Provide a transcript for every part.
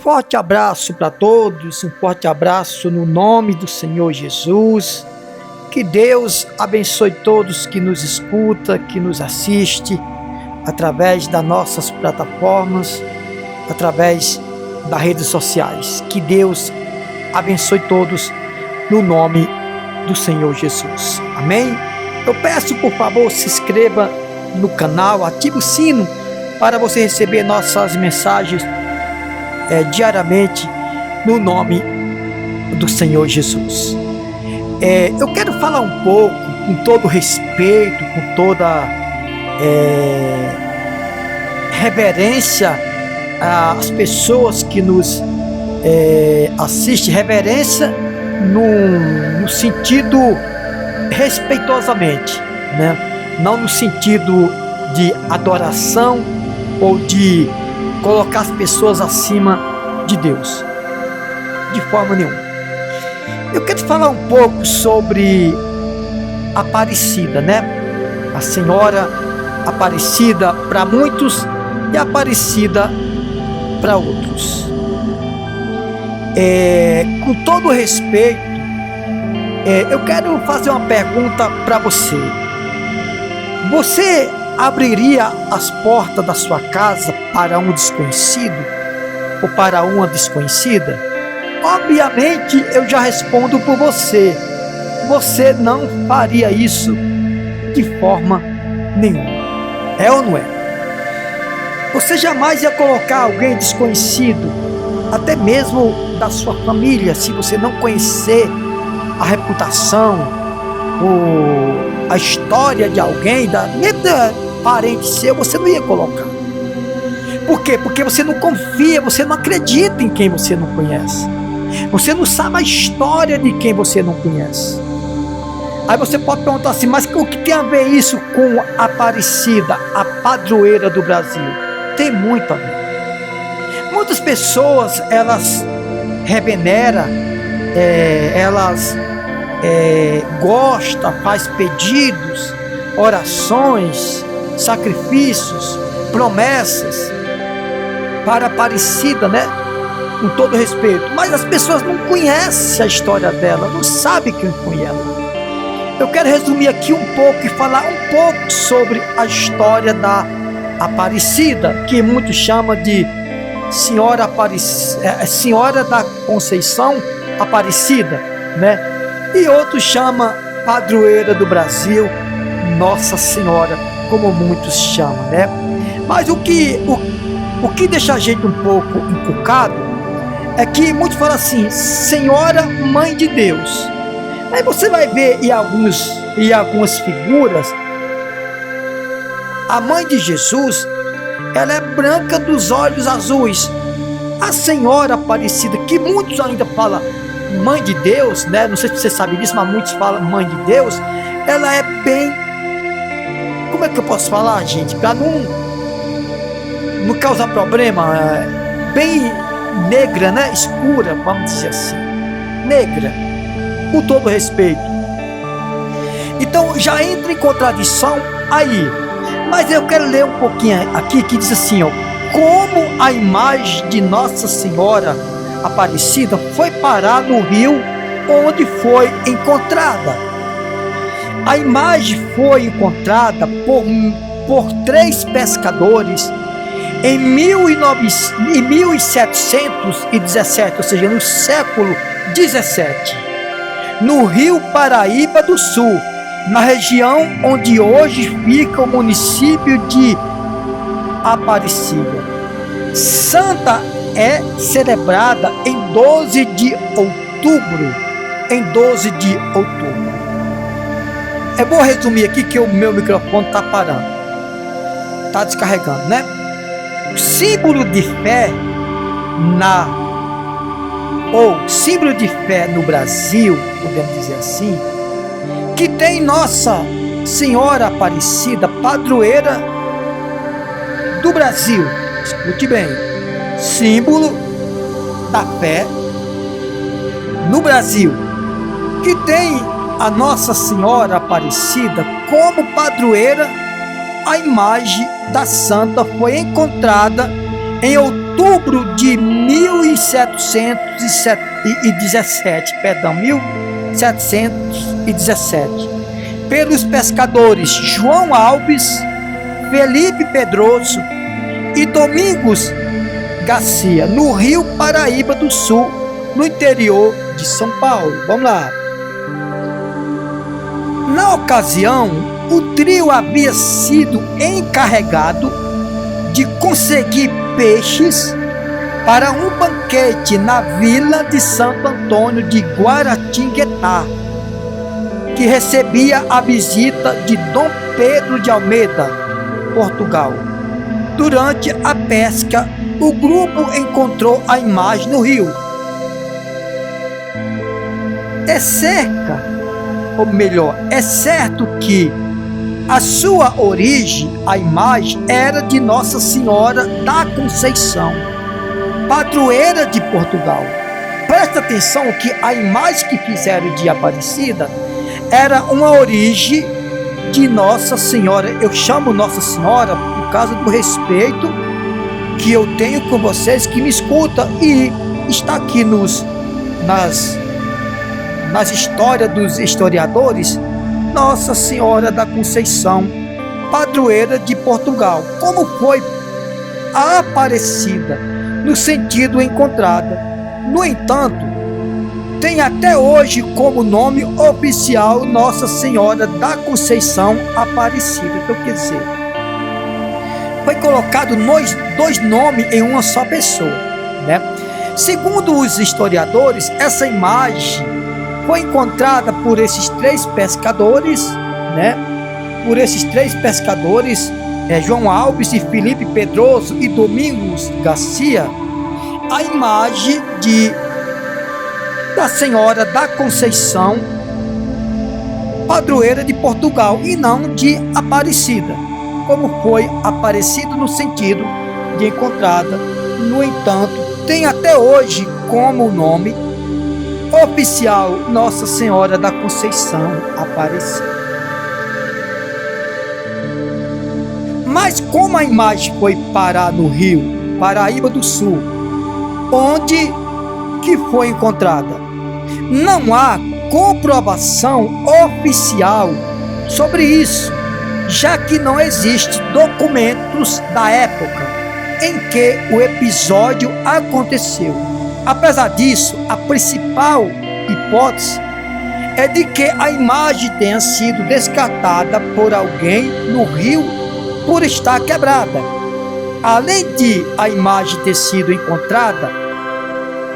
forte abraço para todos, um forte abraço no nome do Senhor Jesus. Que Deus abençoe todos que nos escuta, que nos assiste através das nossas plataformas, através das redes sociais. Que Deus abençoe todos no nome do Senhor Jesus. Amém? Eu peço, por favor, se inscreva no canal, ative o sino para você receber nossas mensagens diariamente no nome do Senhor Jesus. Eu quero falar um pouco, com todo respeito, com toda reverência às pessoas que nos assistem, reverência no sentido respeitosamente, né? Não no sentido de adoração ou de colocar as pessoas acima de Deus, de forma nenhuma. Eu quero falar um pouco sobre Aparecida, né? A Senhora Aparecida para muitos e Aparecida para outros. Com todo respeito, eu quero fazer uma pergunta para você. Você abriria as portas da sua casa para um desconhecido ou para uma desconhecida? Obviamente eu já respondo por você. Você não faria isso de forma nenhuma. É ou não é? Você jamais ia colocar alguém desconhecido, até mesmo da sua família, se você não conhecer a reputação ou a história de alguém, mesmo parente seu, você não ia colocar. Por quê? Porque você não confia, você não acredita em quem você não conhece. Você não sabe a história de quem você não conhece. Aí você pode perguntar assim, mas o que tem a ver isso com a Aparecida, a padroeira do Brasil? Tem muito a ver. Muitas pessoas, elas reveneram, elas gostam, faz pedidos, orações, sacrifícios, promessas para Aparecida, né? Com todo respeito, mas as pessoas não conhecem a história dela, não sabem quem foi ela. Eu quero resumir aqui um pouco e falar um pouco sobre a história da Aparecida, que muitos chamam de Senhora da Conceição Aparecida, né? E outros chamam padroeira do Brasil, Nossa Senhora, como muitos chamam, né? Mas o que deixa a gente um pouco encucado é que muitos falam assim, Senhora Mãe de Deus. Aí você vai ver em algumas figuras, a Mãe de Jesus, ela é branca dos olhos azuis. A Senhora Aparecida, que muitos ainda falam Mãe de Deus, né? Não sei se você sabe disso, mas muitos falam Mãe de Deus. Ela é bem, como é que eu posso falar, gente? Para não causar problema, bem negra, né? Escura, vamos dizer assim. Negra, com todo respeito. Então já entra em contradição aí. Mas eu quero ler um pouquinho aqui que diz assim, ó, como a imagem de Nossa Senhora Aparecida foi parar no rio onde foi encontrada. A imagem foi encontrada por 3 pescadores em 1717, ou seja, no século 17, no rio Paraíba do Sul, na região onde hoje fica o município de Aparecida. Santa é celebrada em 12 de outubro. Eu vou resumir aqui que o meu microfone está parando, está descarregando, né? O símbolo de fé símbolo de fé no Brasil, podemos dizer assim, que tem Nossa Senhora Aparecida, padroeira do Brasil. Escute bem, símbolo da fé no Brasil, que tem a Nossa Senhora Aparecida como padroeira. A imagem da santa foi encontrada em outubro de 1717, pelos pescadores João Alves, Felipe Pedroso e Domingos Garcia, no Rio Paraíba do Sul, no interior de São Paulo. Vamos lá. Na ocasião, o trio havia sido encarregado de conseguir peixes para um banquete na vila de Santo Antônio de Guaratinguetá, que recebia a visita de Dom Pedro de Almeida, Portugal. Durante a pesca, o grupo encontrou a imagem no rio. É certo que a sua origem, a imagem, era de Nossa Senhora da Conceição, padroeira de Portugal. Presta atenção que a imagem que fizeram de Aparecida era uma origem de Nossa Senhora. Eu chamo Nossa Senhora por causa do respeito que eu tenho com vocês que me escutam, e está aqui nas histórias dos historiadores, Nossa Senhora da Conceição, padroeira de Portugal. Como foi a Aparecida, no sentido encontrada. No entanto, tem até hoje como nome oficial Nossa Senhora da Conceição Aparecida. Então, quer dizer, foi colocado dois nomes em uma só pessoa, né? Segundo os historiadores, essa imagem foi encontrada por esses três pescadores, né? Por esses três pescadores, João Alves e Felipe Pedroso e Domingos Garcia, a imagem da Senhora da Conceição, padroeira de Portugal, e não de Aparecida, como foi Aparecida no sentido de encontrada. No entanto, tem até hoje como nome oficial Nossa Senhora da Conceição Aparecida. Mas como a imagem foi parar no Rio Paraíba do Sul, onde que foi encontrada, não há comprovação oficial sobre isso, já que não existem documentos da época em que o episódio aconteceu. Apesar disso, a principal hipótese é de que a imagem tenha sido descartada por alguém no rio por estar quebrada. Além de a imagem ter sido encontrada,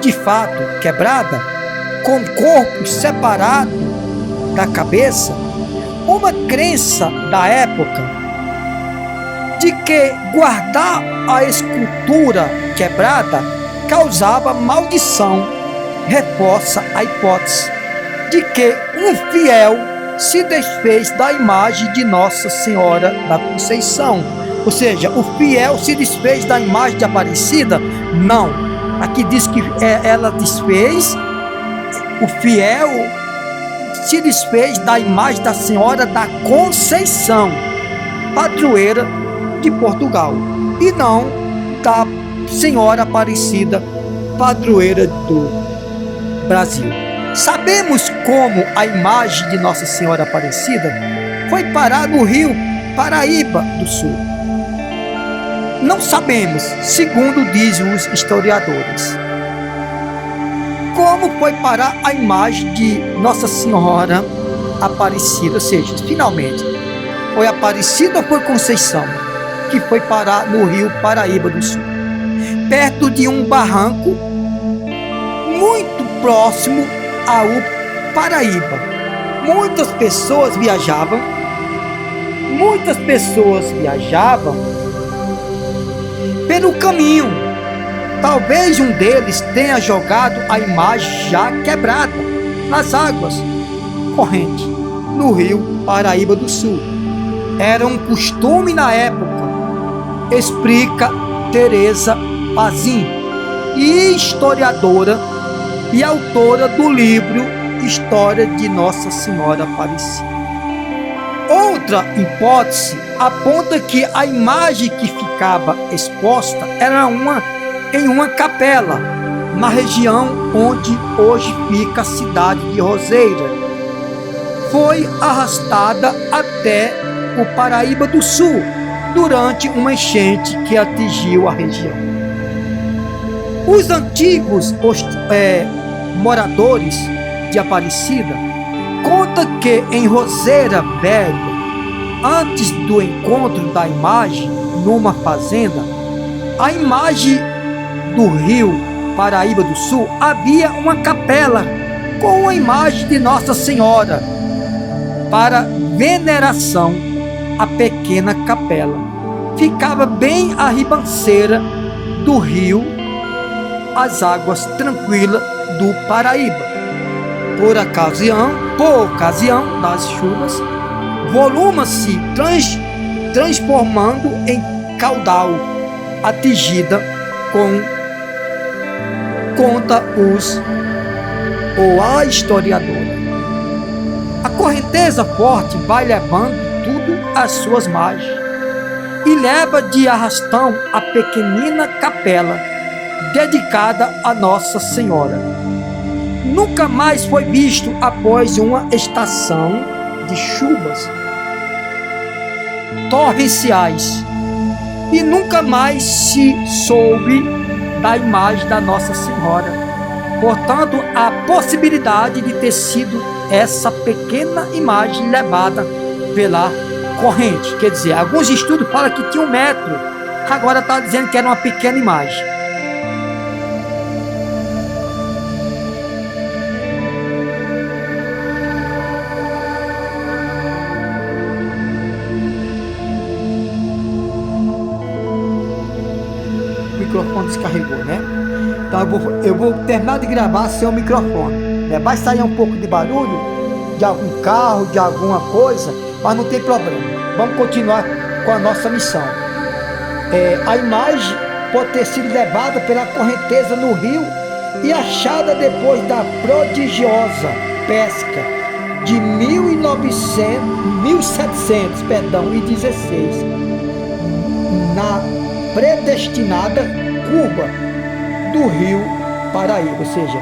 de fato quebrada, com o corpo separado da cabeça, uma crença da época de que guardar a escultura quebrada causava maldição, reforça a hipótese de que um fiel se desfez da imagem de Nossa Senhora da Conceição. Ou seja, o fiel se desfez da imagem de Aparecida? Não. Aqui diz que ela desfez, o fiel se desfez da imagem da Senhora da Conceição, padroeira de Portugal, e não da Senhora Aparecida, padroeira do Brasil. Sabemos como a imagem de Nossa Senhora Aparecida foi parar no Rio Paraíba do Sul. Não sabemos, segundo dizem os historiadores, como foi parar a imagem de Nossa Senhora Aparecida, ou seja, finalmente, foi Aparecida ou foi Conceição que foi parar no Rio Paraíba do Sul, perto de um barranco muito próximo ao Paraíba. Muitas pessoas viajavam pelo caminho. Talvez um deles tenha jogado a imagem já quebrada nas águas correntes no Rio Paraíba do Sul. Era um costume na época, explica Teresa Pazin, historiadora e autora do livro História de Nossa Senhora Aparecida. outra hipótese aponta que a imagem que ficava exposta era em uma capela, na região onde hoje fica a cidade de Roseira. Foi arrastada até o Paraíba do Sul durante uma enchente que atingiu a região. Os antigos moradores de Aparecida conta que em Roseira Velha, antes do encontro da imagem numa fazenda, a imagem do rio Paraíba do Sul, havia uma capela com a imagem de Nossa Senhora para veneração. A pequena capela ficava bem à ribanceira do rio, as águas tranquilas do Paraíba. Por ocasião das chuvas, voluma-se transformando em caudal, atingida conta a historiadora. A correnteza forte vai levando tudo às suas margens e leva de arrastão a pequenina capela dedicada a Nossa Senhora. Nunca mais foi visto após uma estação de chuvas torrenciais e nunca mais se soube da imagem da Nossa Senhora. Portanto, a possibilidade de ter sido essa pequena imagem levada pela corrente. Quer dizer, alguns estudos falam que tinha 1 metro, agora está dizendo que era uma pequena imagem. O microfone descarregou, né? Então eu vou terminar de gravar sem o microfone, né? Vai sair um pouco de barulho de algum carro, de alguma coisa, mas não tem problema. Vamos continuar com a nossa missão. A imagem pode ter sido levada pela correnteza no rio e achada depois da prodigiosa pesca de 1716 na predestinada curva do rio Paraíba, ou seja,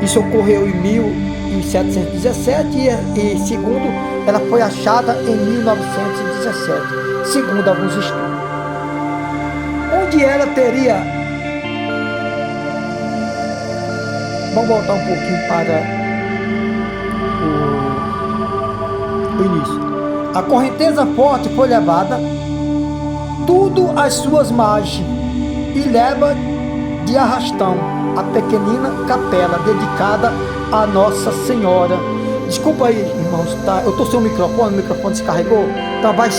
isso ocorreu em 1717 e segundo, ela foi achada em 1917, segundo alguns estudos. Onde ela teria... Vamos voltar um pouquinho para o início. A correnteza forte foi levada tudo às suas margens e leva de arrastão a pequenina capela dedicada a Nossa Senhora. Desculpa aí, irmãos, tá? Eu estou sem o microfone descarregou, então vai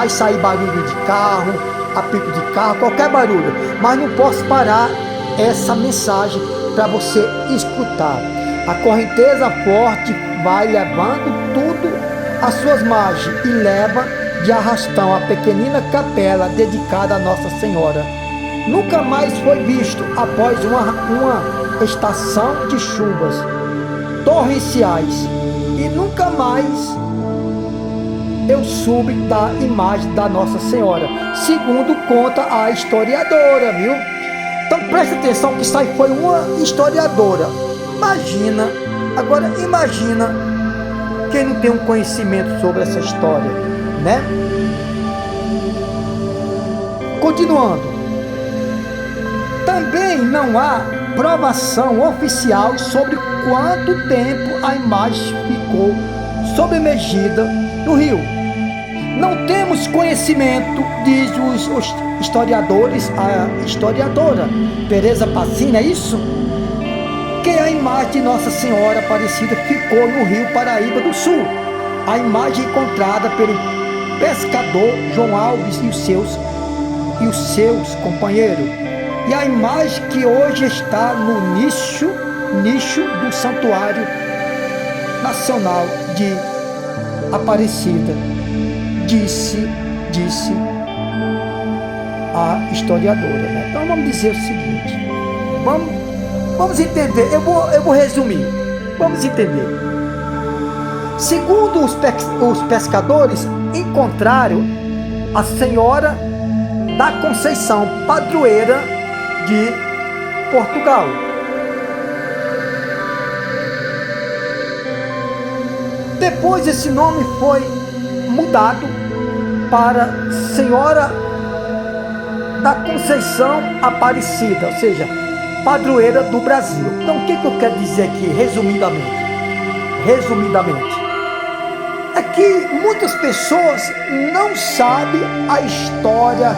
sair barulho de carro, apito de carro, qualquer barulho, mas não posso parar essa mensagem para você escutar. A correnteza forte vai levando tudo às suas margens e leva de arrastão a pequenina capela dedicada a Nossa Senhora. Nunca mais foi visto após uma estação de chuvas torrenciais e nunca mais eu soube da imagem da Nossa Senhora, segundo conta a historiadora, viu? Então preste atenção que isso aí foi uma historiadora. Imagina quem não tem um conhecimento sobre essa história, né? Continuando, também não há provação oficial sobre quanto tempo a imagem ficou submergida no rio. Não temos conhecimento, diz os historiadores, a historiadora Teresa Passini, é isso? Que a imagem de Nossa Senhora Aparecida ficou no rio Paraíba do Sul. A imagem encontrada pelo pescador João Alves e os seus companheiros. E a imagem que hoje está no nicho do Santuário Nacional de Aparecida, disse a historiadora, né? Então vamos dizer o seguinte, vamos entender, eu vou resumir, vamos entender. Segundo os pescadores, encontraram a Senhora da Conceição, padroeira de Portugal. Depois esse nome foi mudado para Senhora da Conceição Aparecida, ou seja, padroeira do Brasil. Então o que eu quero dizer aqui, resumidamente? É que muitas pessoas não sabem a história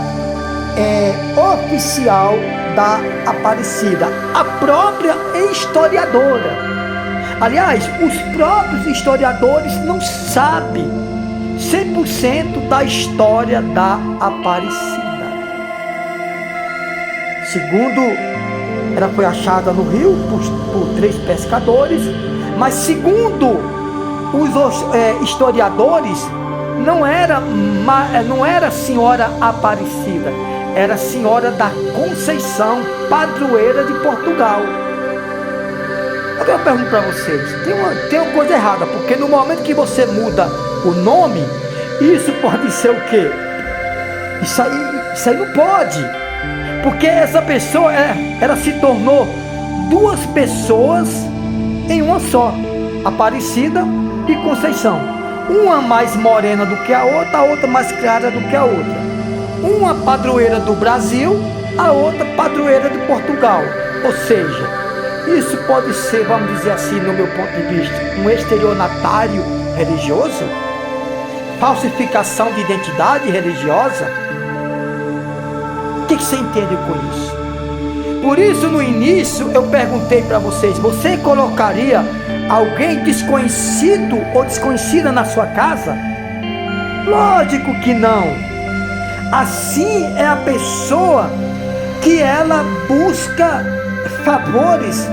oficial da Aparecida. A própria historiadora. Aliás, os próprios historiadores não sabem 100% da história da Aparecida. Segundo, ela foi achada no rio por 3 pescadores, mas segundo os historiadores, não era Senhora Aparecida, era Senhora da Conceição, padroeira de Portugal. Agora eu pergunto para vocês, tem uma coisa errada, porque no momento que você muda o nome, isso pode ser o quê? Isso aí não pode, porque essa pessoa, ela se tornou 2 pessoas em uma só, Aparecida e Conceição. Uma mais morena do que a outra mais clara do que a outra. Uma padroeira do Brasil, a outra padroeira de Portugal. Ou seja, isso pode ser, vamos dizer assim, no meu ponto de vista, um estelionatário religioso? Falsificação de identidade religiosa? O que você entende com isso? Por isso, no início, eu perguntei para vocês, você colocaria alguém desconhecido ou desconhecida na sua casa? Lógico que não. Assim é a pessoa que ela busca favores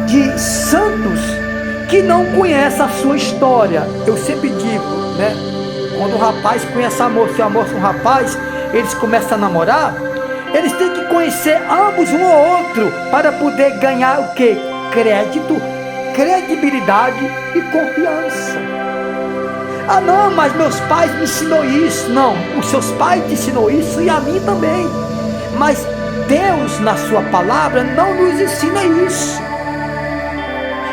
de santos que não conhece a sua história. Eu sempre digo, né? Quando o rapaz conhece a moça e a moça um rapaz, eles começam a namorar, eles têm que conhecer ambos um ou outro para poder ganhar o quê? Crédito, credibilidade e confiança. Ah não, mas meus pais me ensinou isso. Não, os seus pais te ensinou isso e a mim também. Mas Deus na sua palavra não nos ensina isso.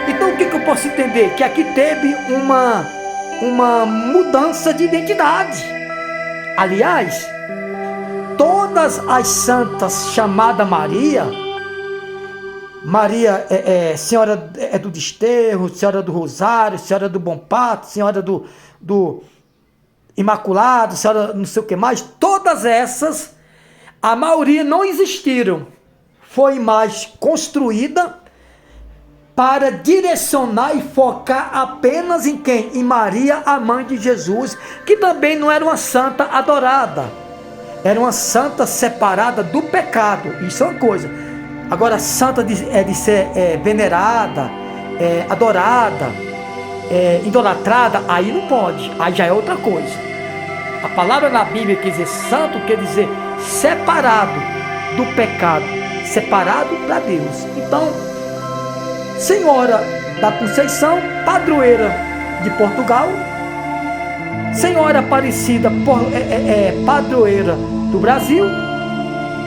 Então o que eu posso entender? Que aqui teve uma mudança de identidade. Aliás, todas as santas chamadas Maria Senhora do Desterro, Senhora do Rosário, Senhora do Bom Parto, Senhora do Imaculado, Senhora não sei o que mais, todas essas, a maioria não existiram. Foi mais construída para direcionar e focar apenas em quem? Em Maria, a mãe de Jesus, que também não era uma santa adorada. Era uma santa separada do pecado. Isso é uma coisa. Agora, santa de ser venerada, adorada, idolatrada, aí não pode. Aí já é outra coisa. A palavra na Bíblia quer dizer santo, quer dizer separado do pecado, separado para Deus. Então, Senhora da Conceição, padroeira de Portugal, Senhora Aparecida, padroeira do Brasil,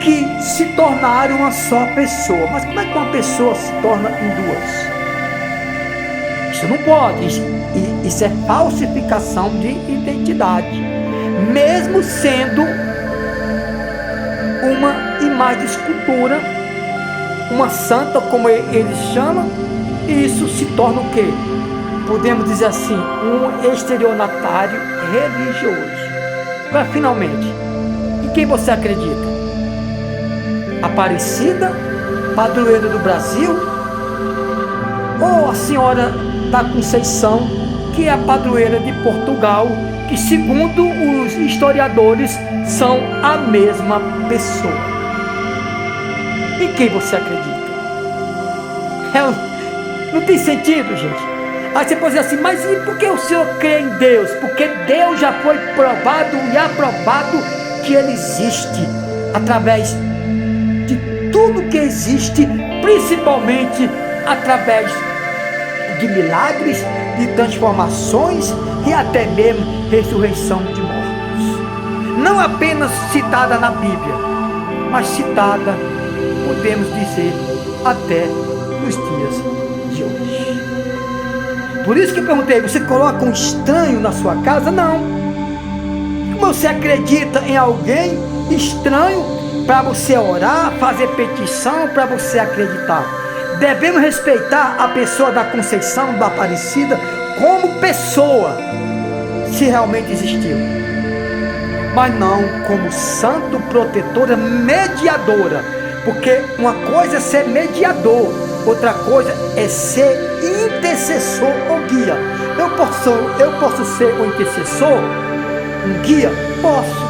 que se tornaram uma só pessoa. Mas como é que uma pessoa se torna em 2? Isso não pode. Isso é falsificação de identidade, mesmo sendo uma imagem de escultura, uma santa, como eles chamam, e isso se torna o quê? Podemos dizer assim, um estelionatário religioso. Agora, finalmente, em quem você acredita? Aparecida, padroeira do Brasil, ou a Senhora da Conceição, que é a padroeira de Portugal, que segundo os historiadores são a mesma pessoa? Em quem você acredita? Não tem sentido, gente. Aí você pode dizer assim, mas e por que o senhor crê em Deus? Porque Deus já foi provado e aprovado que Ele existe através de tudo que existe, principalmente através de milagres, de transformações e até mesmo ressurreição de mortos. Não apenas citada na Bíblia, mas citada, podemos dizer, até nos dias de hoje. Por isso que eu perguntei, você coloca um estranho na sua casa? Não. Você acredita em alguém estranho para você orar, fazer petição, para você acreditar? Devemos respeitar a pessoa da Conceição, da Aparecida, como pessoa, se realmente existiu, mas não como santo, protetora, mediadora, porque uma coisa é ser mediador, outra coisa é ser intercessor ou guia. Eu posso ser um intercessor, um guia? Posso,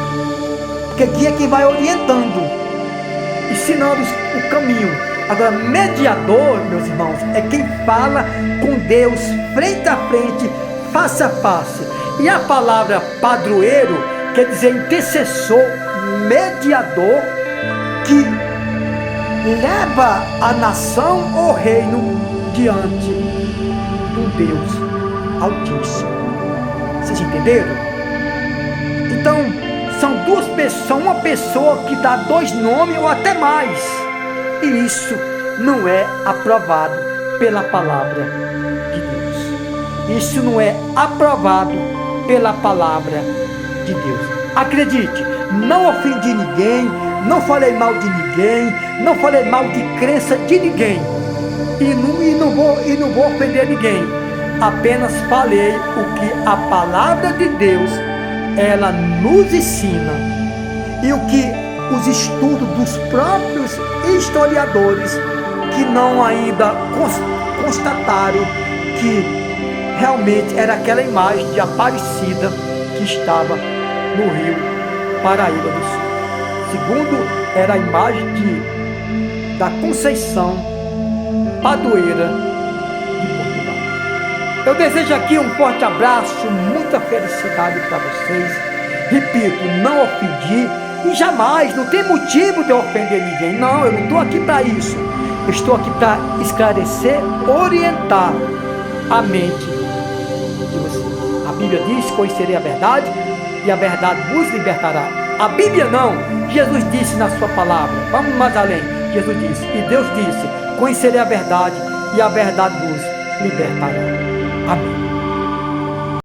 porque guia é quem vai orientando, ensinando o caminho. Agora, mediador, meus irmãos, é quem fala com Deus frente a frente, face a face. E a palavra padroeiro quer dizer intercessor, mediador, que leva a nação ou reino diante do Deus Altíssimo. Vocês entenderam? Então, são duas pessoas, uma pessoa que dá dois nomes ou até mais. E isso não é aprovado pela palavra de Deus. Isso não é aprovado pela palavra de Deus. Acredite, não ofendi ninguém, não falei mal de ninguém, não falei mal de crença de ninguém. E não vou ofender ninguém. Apenas falei o que a palavra de Deus, ela nos ensina. E o que os estudos dos próprios historiadores, que não ainda constataram que realmente era aquela imagem de Aparecida que estava no rio Paraíba do Sul. Segundo, era a imagem da Conceição Padroeira de Portugal. Eu desejo aqui um forte abraço, muita felicidade para vocês. Repito, não ofendi. E jamais, não tem motivo de eu ofender ninguém. Não, eu não estou aqui para isso. Eu estou aqui para esclarecer, orientar a mente de vocês. A Bíblia diz: conhecerei a verdade e a verdade vos libertará. A Bíblia não. Jesus disse na sua palavra. Vamos mais além. Jesus disse, e Deus disse: conhecerei a verdade e a verdade vos libertará. Amém.